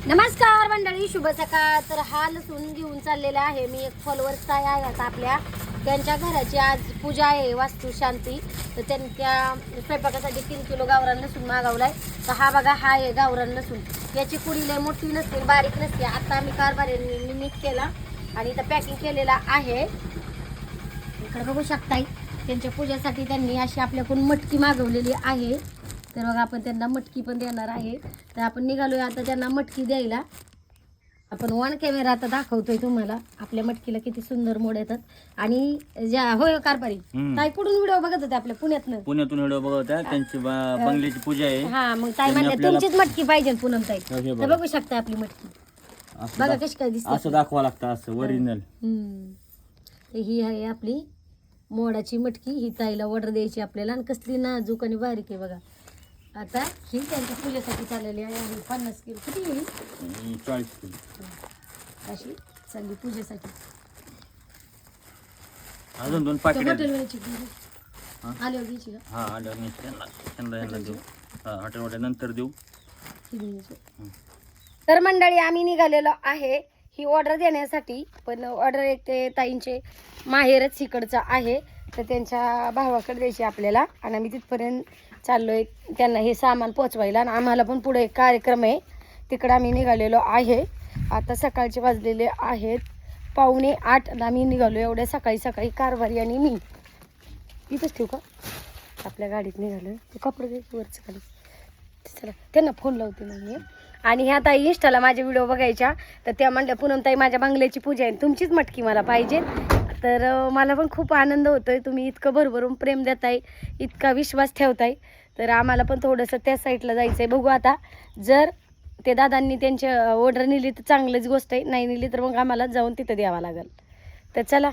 नमस्कार मंडळी, शुभ सकाळ. तर हा लसूण घेऊन चाललेला आहे मी. एक फॉलोअर्स काय आहे आता आपल्या, त्यांच्या घराची आज पूजा आहे, वास्तू शांती. तर त्यांच्या स्वयंपाकासाठी 3 किलो गावरान लसूण मागवलाय. तर हा बघा, हा आहे गावरान लसूण. याची कुडी लय मोठी नसते, बारीक नसते. आता आम्ही कारभारीने नीट केला आणि इथं पॅकिंग केलेला आहे. इकडे बघू शकताय, त्यांच्या पूजेसाठी त्यांनी अशी आपल्याकडून मटकी मागवलेली आहे. तर बघा, आपण त्यांना मटकी पण देणार आहे. तर आपण निघालोय आता त्यांना मटकी द्यायला. आपण वन कॅमेरा आता दाखवतोय तुम्हाला आपल्या मटकीला किती सुंदर मोड येतात. आणि ज्या होय कारभारी ताई कुठून व्हिडिओ बघत होते, आपल्या पुण्यातून व्हिडिओ बघत होत्या. त्यांची बंगल्याची पूजा आहे. हा, मग ताई म्हणले तुमचीच मटकी पाहिजे पूनम ताई. तर बघू शकता आपली मटकी बघा कशी काय दिसते. असं दाखवा लागतं, असं ओरिजिनल. ही आहे आपली मोडाची मटकी. ही ताईला ऑर्डर द्यायची आपल्याला. आणि कसली नाजूक आणि बारीक आहे बघा. आता ही त्यांच्या पूजेसाठी चाललेली आहे. 50 किलो किती येईल, 40 किलो अशी चालली पूजेसाठी. अजून 2 पाकिट हॉटेलवरची आल्यावर घ्यायची का? हा आल्यावर त्यांना देऊ. हॉटेल नंतर देऊ. तर मंडळी, आम्ही निघालेलो आहे ही ऑर्डर देण्यासाठी. पण ऑर्डर एक ते ताईंचे माहेरच इकडचं आहे, तर त्यांच्या भावाकडे द्यायची आपल्याला. आणि आम्ही तिथपर्यंत चाललोय त्यांना हे सामान पोचवायला. आणि आम्हाला पण पुढे एक कार्यक्रम आहे, तिकडं आम्ही निघालेलो आहे. आता सकाळचे वाजलेले आहेत 7:45 आणि आम्ही निघालो एवढ्या सकाळी सकाळी. कारभारी आणि मी इथंच ठेवू का, आपल्या गाडीत निघालो. कपडे घ्यायचे वरच खाली. चला त्यांना फोन लावते मी. आणि ह्या ताई इंस्टाला माझे व्हिडिओ बघायच्या, तर त्या म्हणल्या पूनम ताई माझ्या बंगल्याची पूजा आहे, तुमचीच मटकी मला पाहिजे. तर मला पण खूप आनंद होतोय. तुम्ही इतकं भरभरून प्रेम देताय, इतका विश्वास ठेवताय. तर आम्हाला पण थोडंसं त्या साईडला जायचं आहे. बघू आता, जर ते दादांनी त्यांची ऑर्डर नेली तर चांगलीच गोष्ट आहे, नाही नेली तर मग आम्हाला जाऊन तिथं द्यावं लागेल. तर चला